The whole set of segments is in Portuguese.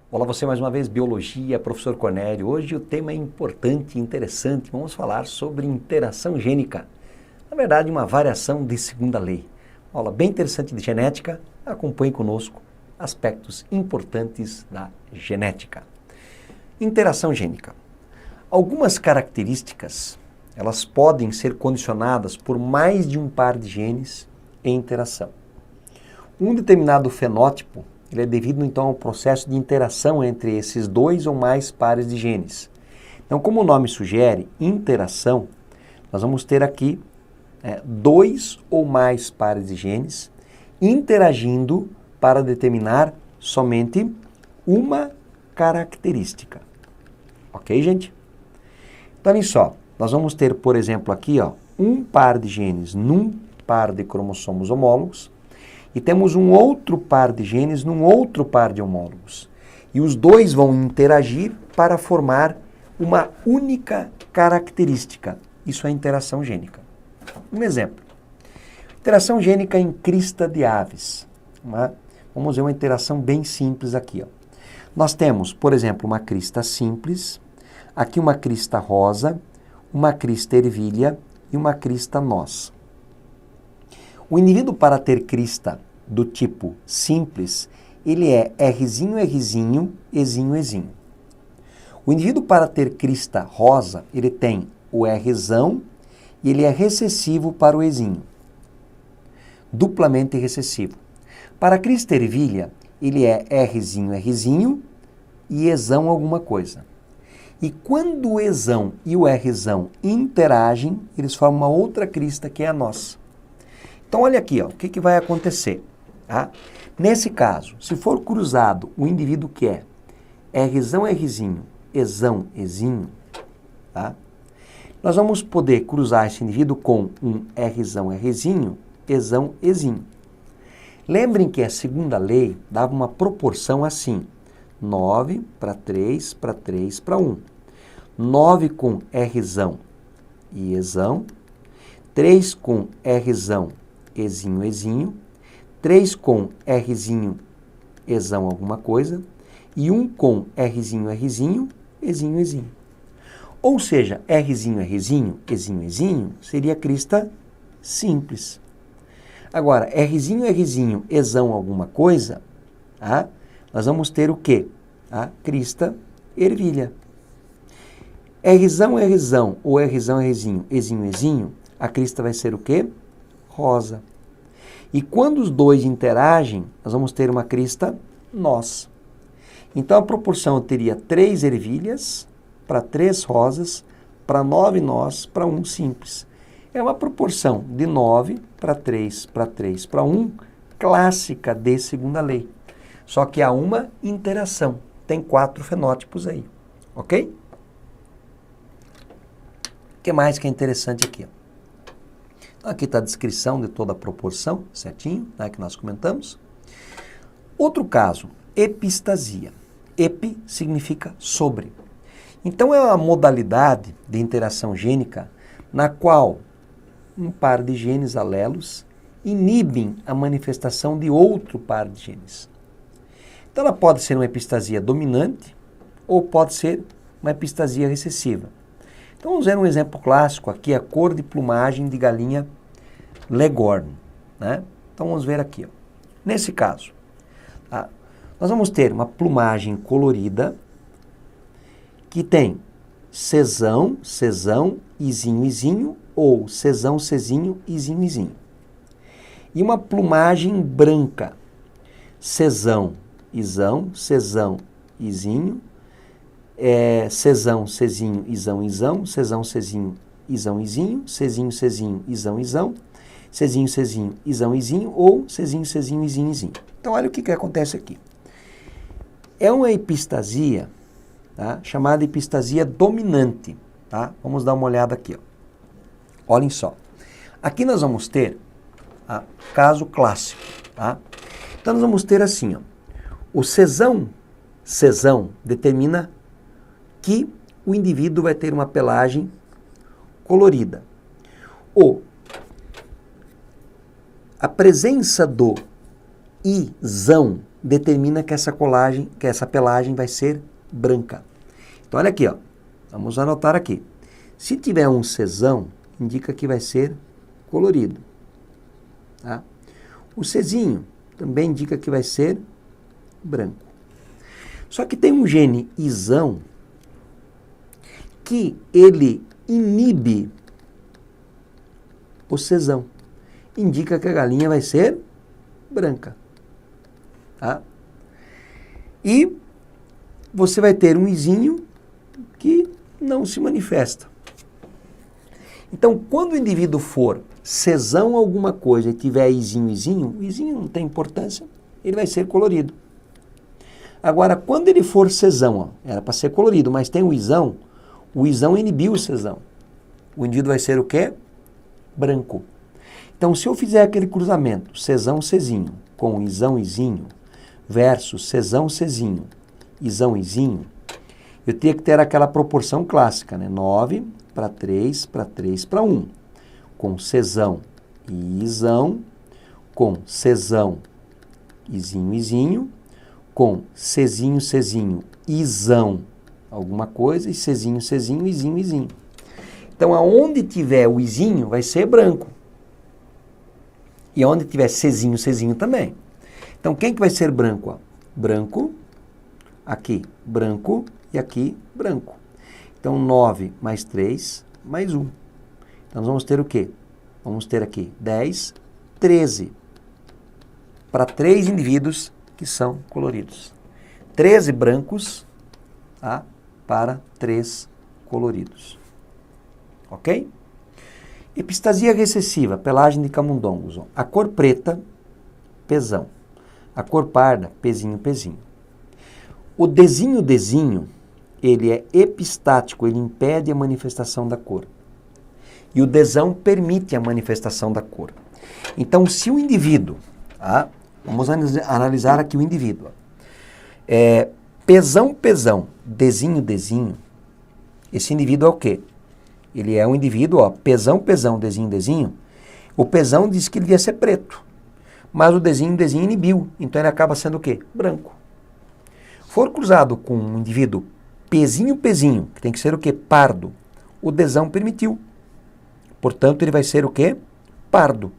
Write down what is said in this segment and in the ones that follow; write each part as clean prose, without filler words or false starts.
Olá, você mais uma vez, Biologia, professor Cornélio. Hoje o tema é importante e interessante. Vamos falar sobre interação gênica. Na verdade, uma variação de segunda lei. Uma aula bem interessante de genética. Acompanhe conosco aspectos importantes da genética. Interação gênica. Algumas características, elas podem ser condicionadas por mais de um par de genes em interação. Um determinado fenótipo, ele é devido então ao processo de interação entre esses dois ou mais pares de genes. Então, como o nome sugere, interação, nós vamos ter aqui dois ou mais pares de genes interagindo para determinar somente uma característica. Ok, gente? Então, olha só, nós vamos ter, por exemplo, aqui um par de genes num par de cromossomos homólogos, e temos um outro par de genes num outro par de homólogos. E os dois vão interagir para formar uma única característica. Isso é interação gênica. Um exemplo. Interação gênica em crista de aves. Vamos ver uma interação bem simples aqui. Nós temos, por exemplo, uma crista simples, aqui uma crista rosa, uma crista ervilha e uma crista nós. O indivíduo, para ter crista do tipo simples, ele é Rzinho, Rzinho, Ezinho, Ezinho. O indivíduo, para ter crista rosa, ele tem o Rzão e ele é recessivo para o Ezinho. Duplamente recessivo. Para a crista ervilha, ele é Rzinho, Rzinho e Ezão alguma coisa. E quando o Ezão e o Rzão interagem, eles formam uma outra crista que é a nós. Então, olha aqui, o que vai acontecer? Nesse caso, se for cruzado o indivíduo que é Rzão, Rzinho, Ezão, Ezinho, nós vamos poder cruzar esse indivíduo com um Rzão, Rzinho, Ezão, Ezinho. Lembrem que a segunda lei dava uma proporção assim, 9 para 3 para 3 para 1. 9 com Rzão e Ezão, 3 com Rzão, Ezinho, Ezinho, 3 com Rzinho, Ezão alguma coisa, e 1 com Rzinho, Rzinho, Ezinho, Ezinho. Ou seja, Rzinho, Rzinho, Ezinho, Ezinho seria crista simples. Agora, Rzinho, Rzinho, Ezão alguma coisa, nós vamos ter o quê? A crista ervilha. Rzão, Rzão, ou Rzão, Rzinho, Ezinho, Ezinho, a crista vai ser o quê? Rosa. E quando os dois interagem, nós vamos ter uma crista nós. Então, a proporção teria 3 ervilhas para 3 rosas, para 9 nós, para 1 simples. É uma proporção de 9 para 3 para 3 para 1, clássica de segunda lei. Só que há uma interação. Tem 4 fenótipos aí. Ok? O que mais que é interessante aqui? Aqui está a descrição de toda a proporção, certinho, que nós comentamos. Outro caso, epistasia. Epi significa sobre. Então, é uma modalidade de interação gênica na qual um par de genes alelos inibem a manifestação de outro par de genes. Então, ela pode ser uma epistasia dominante ou pode ser uma epistasia recessiva. Então, vamos ver um exemplo clássico aqui, a cor de plumagem de galinha Leghorn. Então, vamos ver aqui. Nesse caso, nós vamos ter uma plumagem colorida que tem Czão, Czão, Izinho, Izinho, ou Czão, Czinho, Izinho, Izinho. E uma plumagem branca, Czão, Izão, Czão, Izinho, Czão, Czinho, Izão, Izão, Czão, Czinho, Izão, Izinho, Czinho, Czinho, Izão, Izão, Czinho, Czinho, Izão, Izinho, ou Czinho, Czinho, Izinho, Izinho. Então, olha o que acontece aqui. É uma epistasia, chamada epistasia dominante. Vamos dar uma olhada aqui. Olhem só. Aqui nós vamos ter caso clássico. Então, nós vamos ter assim. O Czão determina que o indivíduo vai ter uma pelagem colorida. A presença do Izão, determina que essa pelagem vai ser branca. Então olha aqui, ó. Vamos anotar aqui. Se tiver um Czão, indica que vai ser colorido. Tá? O Czinho também indica que vai ser branco. Só que tem um gene Izão que ele inibe o Czão. Indica que a galinha vai ser branca. Tá? E você vai ter um Izinho que não se manifesta. Então, quando o indivíduo for Czão alguma coisa e tiver Izinho, o Izinho não tem importância, ele vai ser colorido. Agora, quando ele for Czão, ó, era para ser colorido, mas tem o Izão inibiu o Czão. O indivíduo vai ser o quê? Branco. Então, se eu fizer aquele cruzamento, Czão, Czinho, com Izão, Izinho, versus Czão, Czinho, Izão, Izinho, eu teria que ter aquela proporção clássica, né? 9 para 3 para 3 para 1. Com Czão e Izão, com Czão, Izinho, Izinho, com Czinho, Czinho, Izão, alguma coisa, e Czinho, Czinho, Izinho, Izinho. Então, aonde tiver o Izinho, vai ser branco. E onde tiver Czinho, Czinho também. Então, quem que vai ser branco? Ó? Branco, aqui, branco, e aqui, branco. Então, 9 mais 3, mais 1. Então, nós vamos ter o quê? Vamos ter aqui 10, 13. Para 3 indivíduos que são coloridos. 13 brancos, tá? Para 3 coloridos. Ok? Epistasia recessiva, pelagem de camundongos. Ó. A cor preta, Pzão. A cor parda, Pzinho, Pzinho. O Dzinho, ele é epistático, ele impede a manifestação da cor. E o Dzão permite a manifestação da cor. Então, se o indivíduo, tá? Vamos analisar aqui o indivíduo. Pzão, Dzinho, esse indivíduo é o quê? Ele é um indivíduo, ó, Pzão, Dzinho. O Pzão diz que ele devia ser preto, mas o Dzinho inibiu, então ele acaba sendo o quê? Branco. For cruzado com um indivíduo Pzinho, que tem que ser o quê? Pardo. O Dzão permitiu. Portanto, ele vai ser o quê? Pardo.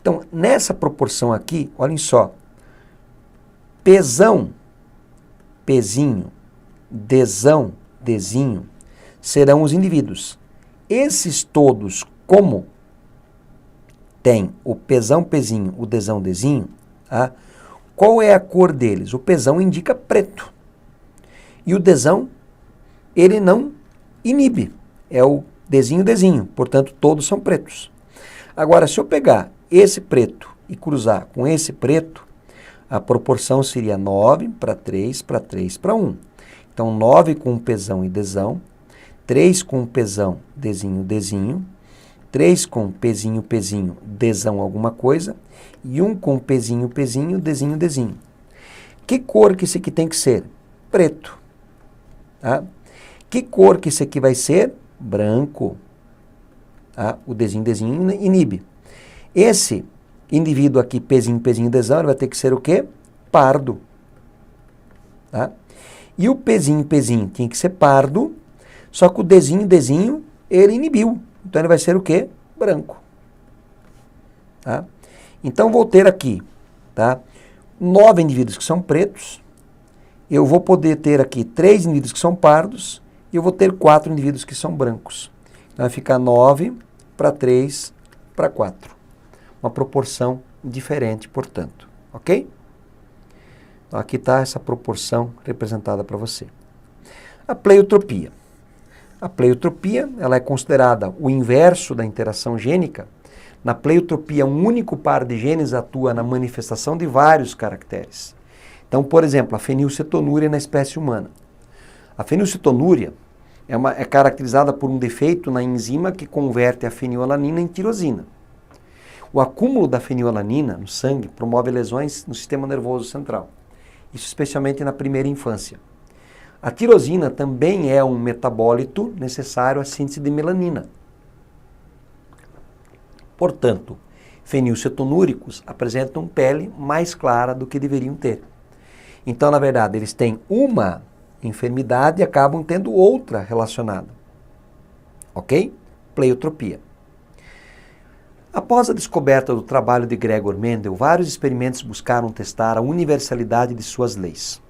Então, nessa proporção aqui, olhem só. Pzão, Pzinho, Dzão, Dzinho, serão os indivíduos. Esses todos, como tem o Pzão, Pzinho, o Dzão, Dzinho, tá? Qual é a cor deles? O Pzão indica preto. E o Dzão, ele não inibe. É o Dzinho. Portanto, todos são pretos. Agora, se eu pegar esse preto e cruzar com esse preto, a proporção seria 9 para 3 para 3 para 1. Então, 9 com Pzão e Dzão, 3 com Pzão, Dzinho, 3 com Pzinho, Dzão alguma coisa, e 1 com Pzinho, Dzinho. Que cor que esse aqui tem que ser? Preto. Tá? Que cor que esse aqui vai ser? Branco. Tá? O Dzinho inibe. Esse indivíduo aqui, Pzinho, Dzão, ele vai ter que ser o quê? Pardo. Tá? E o Pzinho tinha que ser pardo, só que o Dzinho, ele inibiu. Então ele vai ser o quê? Branco. Tá? Então vou ter aqui, tá? 9 indivíduos que são pretos, eu vou poder ter aqui 3 indivíduos que são pardos, e eu vou ter 4 indivíduos que são brancos. Então vai ficar 9 para 3 para 4. Uma proporção diferente, portanto. Ok? Então, aqui está essa proporção representada para você. A pleiotropia. A pleiotropia, ela é considerada o inverso da interação gênica. Na pleiotropia, um único par de genes atua na manifestação de vários caracteres. Então, por exemplo, a fenilcetonúria na espécie humana. A fenilcetonúria é caracterizada por um defeito na enzima que converte a fenilalanina em tirosina. O acúmulo da fenilalanina no sangue promove lesões no sistema nervoso central. Isso especialmente na primeira infância. A tirosina também é um metabólito necessário à síntese de melanina. Portanto, fenilcetonúricos apresentam pele mais clara do que deveriam ter. Então, na verdade, eles têm uma enfermidade e acabam tendo outra relacionada. Ok? Pleiotropia. Após a descoberta do trabalho de Gregor Mendel, vários experimentos buscaram testar a universalidade de suas leis.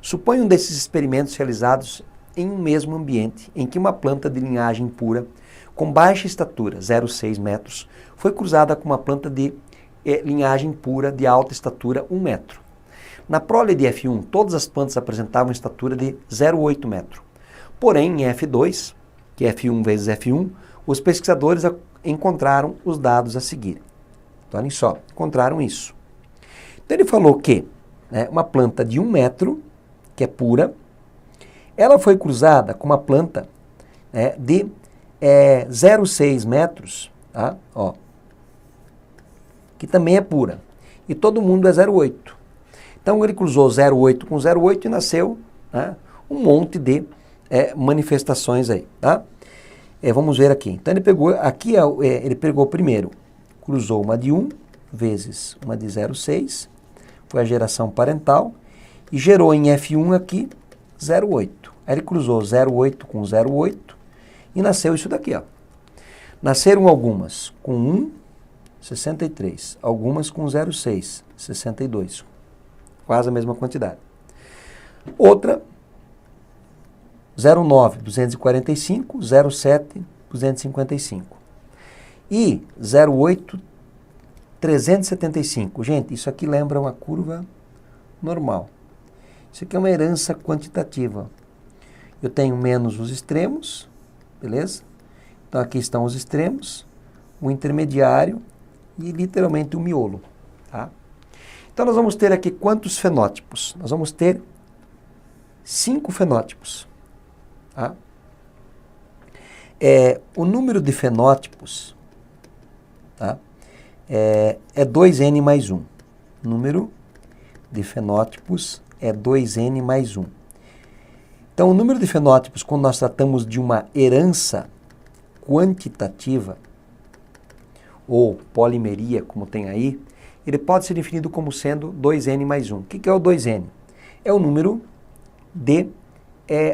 Suponha um desses experimentos realizados em um mesmo ambiente, em que uma planta de linhagem pura, com baixa estatura, 0,6 metros, foi cruzada com uma planta de linhagem pura de alta estatura, 1 metro. Na prole de F1, todas as plantas apresentavam estatura de 0,8 metro. Porém, em F2, que é F1 vezes F1, os pesquisadores encontraram os dados a seguir. Então, olhem só, encontraram isso. Então, ele falou que uma planta de 1 metro, que é pura, ela foi cruzada com uma planta de 0,6 metros, tá? Ó, que também é pura. E todo mundo é 0,8. Então, ele cruzou 0,8 com 0,8 e nasceu um monte de manifestações aí, tá? Vamos ver aqui. Então, ele pegou primeiro, cruzou uma de 1 vezes uma de 0,6, foi a geração parental, e gerou em F1 aqui 0,8. Aí ele cruzou 0,8 com 0,8 e nasceu isso daqui, ó. Nasceram algumas com 1, 63. Algumas com 0,6, 62. Quase a mesma quantidade. Outra, 0,9, 245, 0,7, 255. E 0,8, 375. Gente, isso aqui lembra uma curva normal. Isso aqui é uma herança quantitativa. Eu tenho menos os extremos, beleza? Então aqui estão os extremos, o intermediário e literalmente o miolo, tá? Então nós vamos ter aqui quantos fenótipos? Nós vamos ter 5 fenótipos, tá? O número de fenótipos, tá? É 2n mais 1. Número de fenótipos é 2n mais 1. Então, o número de fenótipos, quando nós tratamos de uma herança quantitativa, ou polimeria, como tem aí, ele pode ser definido como sendo 2n mais 1. O que é o 2n? É o número de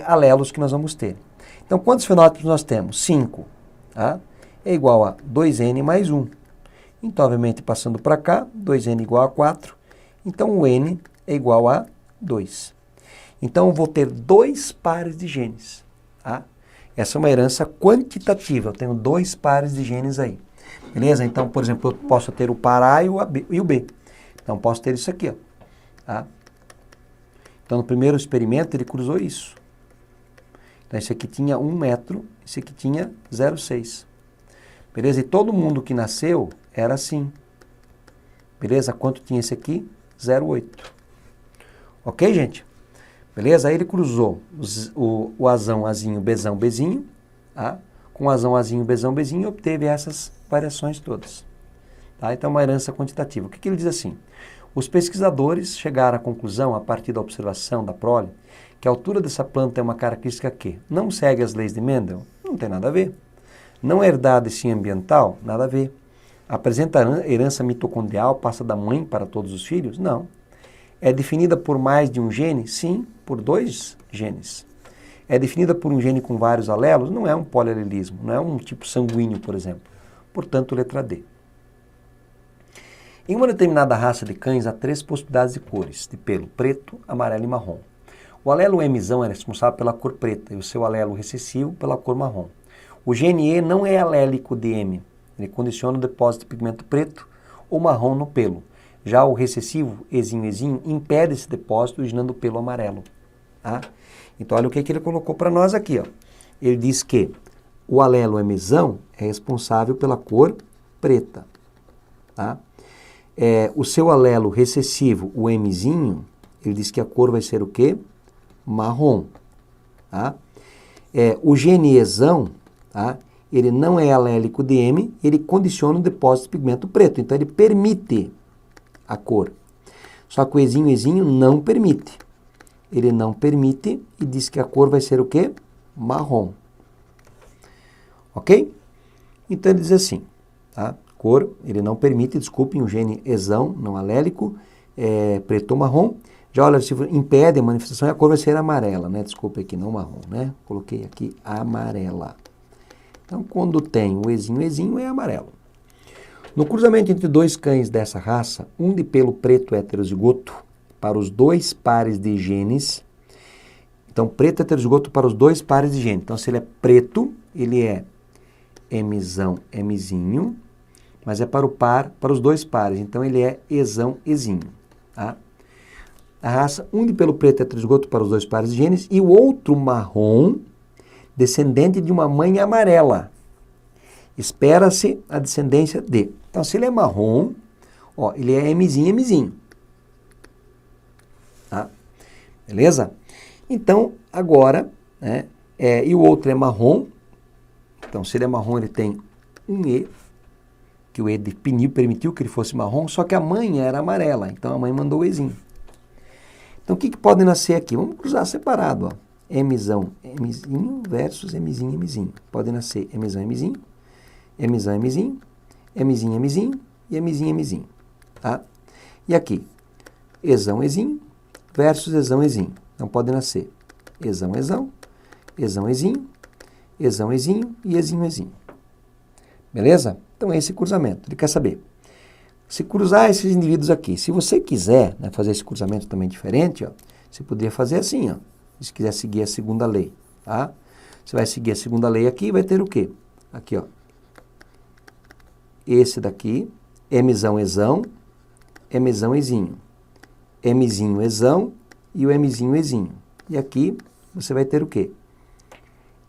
alelos que nós vamos ter. Então, quantos fenótipos nós temos? 5. Tá? É igual a 2n mais 1. Então, obviamente, passando para cá, 2n igual a 4. Então, o n é igual a 2. Então, eu vou ter 2 pares de genes. Tá? Essa é uma herança quantitativa. Eu tenho 2 pares de genes aí. Beleza? Então, por exemplo, eu posso ter o par A e o B. Então, posso ter isso aqui, ó. Tá? Então, no primeiro experimento, ele cruzou isso. Então, esse aqui tinha 1 metro, esse aqui tinha 0,6. Beleza? E todo mundo que nasceu era assim. Beleza? Quanto tinha esse aqui? 0,8. Ok, gente? Beleza? Aí ele cruzou o azão, azinho, bezão, bezinho, tá? Com azão, azinho, bezão, bezinho, e obteve essas variações todas. Tá? Então, uma herança quantitativa. O que ele diz assim? Os pesquisadores chegaram à conclusão, a partir da observação da prole, que a altura dessa planta é uma característica que não segue as leis de Mendel? Não tem nada a ver. Não é herdada e sim ambiental? Nada a ver. Apresenta herança mitocondrial, passa da mãe para todos os filhos? Não. É definida por mais de um gene? Sim, por 2 genes. É definida por um gene com vários alelos? Não é um polialelismo, não é um tipo sanguíneo, por exemplo. Portanto, letra D. Em uma determinada raça de cães, há 3 possibilidades de cores, de pelo preto, amarelo e marrom. O alelo Mzão é responsável pela cor preta e o seu alelo recessivo pela cor marrom. O gene E não é alélico de M, ele condiciona o depósito de pigmento preto ou marrom no pelo. Já o recessivo, Ezinho, impede esse depósito, originando o pelo amarelo. Tá? Então, olha o que ele colocou para nós aqui. Ó. Ele diz que o alelo Mzão é responsável pela cor preta. Tá? O seu alelo recessivo, o Mzinho, ele diz que a cor vai ser o quê? Marrom. Tá? O gene Ezão, tá? Ele não é alélico de M, ele condiciona o depósito de pigmento preto. Então, ele permite a cor. Só que o Ezinho não permite. Ele não permite e diz que a cor vai ser o quê? Marrom. Ok? Então ele diz assim, tá? cor, ele não permite, desculpem, o gene exão, não alélico, preto ou marrom. Já olha, se impede a manifestação, a cor vai ser amarela, né? Desculpa aqui, não marrom, né? Coloquei aqui amarela. Então, quando tem o ezinho é amarelo. No cruzamento entre dois cães dessa raça, um de pelo preto heterozigoto para os dois pares de genes. Então, preto heterozigoto para os dois pares de genes. Então, se ele é preto, ele é Mzão, Mzinho, mas é para o par, para os dois pares. Então, ele é Ezão, Ezinho, tá? A raça, um de pelo preto heterozigoto para os dois pares de genes e o outro marrom, descendente de uma mãe amarela. Espera-se a descendência de. Então, se ele é marrom, ó, ele é Mzinho, Mzinho. Tá? Beleza? Então, agora, né, e o outro é marrom. Então, se ele é marrom, ele tem um E, que o E permitiu que ele fosse marrom, só que a mãe era amarela. Então, a mãe mandou o Ezinho. Então, o que pode nascer aqui? Vamos cruzar separado, ó. Mzão, Mzinho versus Mzinho, Mzinho. Pode nascer Mzão, Mzinho, Mzão, Mzinho, Mzinho, Mzinho e Mzinho, Mzinho. Tá? E aqui, Ezão, Ezinho versus Ezão, Ezinho. Então, pode nascer Ezão, Ezão, Ezão, Ezinho, Ezão, Ezinho e Ezinho, Ezinho. Beleza? Então, esse cruzamento. Ele quer saber. Se cruzar esses indivíduos aqui, se você quiser, né, fazer esse cruzamento também diferente, ó, você poderia fazer assim, ó, se quiser seguir a segunda lei, tá? Você vai seguir a segunda lei aqui e vai ter o quê? Aqui, ó. Esse daqui, Mzão, Ezão, Mzão, Ezinho, Mzinho, Ezão e o Mzinho, Ezinho. E aqui você vai ter o quê?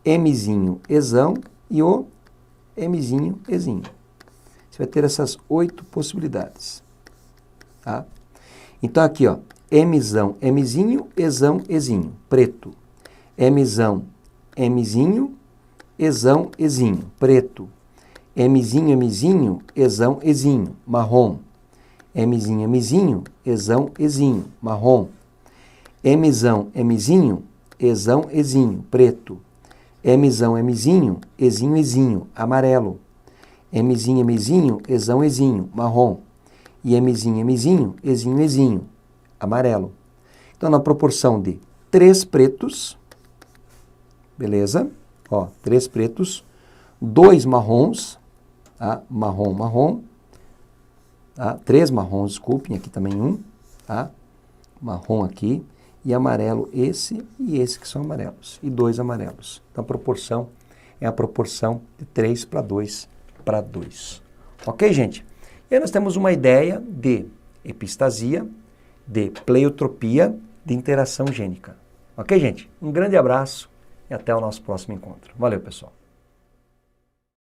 Mzinho, Ezão e o Mzinho, Ezinho. Você vai ter essas 8 possibilidades. Tá? Então, aqui, ó, Mzão, Mzinho, Ezão, Ezinho, preto. Mzão, Mzinho, Ezão, Ezinho, preto. Mzinho, Mzinho, Ezão, Ezinho, marrom. Mzinho, Mzinho, Ezão, Ezinho, marrom. Mzão, Mzinho, Ezão, Ezinho, preto. Mzão, Mzinho, Ezinho, Ezinho, amarelo. Mzinho, Mzinho, Ezão, Ezinho, marrom. E Mzinho, Mzinho, Ezinho, Ezinho, amarelo. Então, na proporção de 3 pretos, beleza? Ó, 3 pretos, 2 marrons, tá? Marrom, marrom, tá? 3 marrons, desculpem, aqui também um, tá? Marrom aqui, e amarelo esse e esse que são amarelos, e 2 amarelos. Então, a proporção é a proporção de 3 para 2 para 2. Ok, gente? E aí nós temos uma ideia de epistasia, de pleiotropia, de interação gênica. Ok, gente? Um grande abraço e até o nosso próximo encontro. Valeu, pessoal.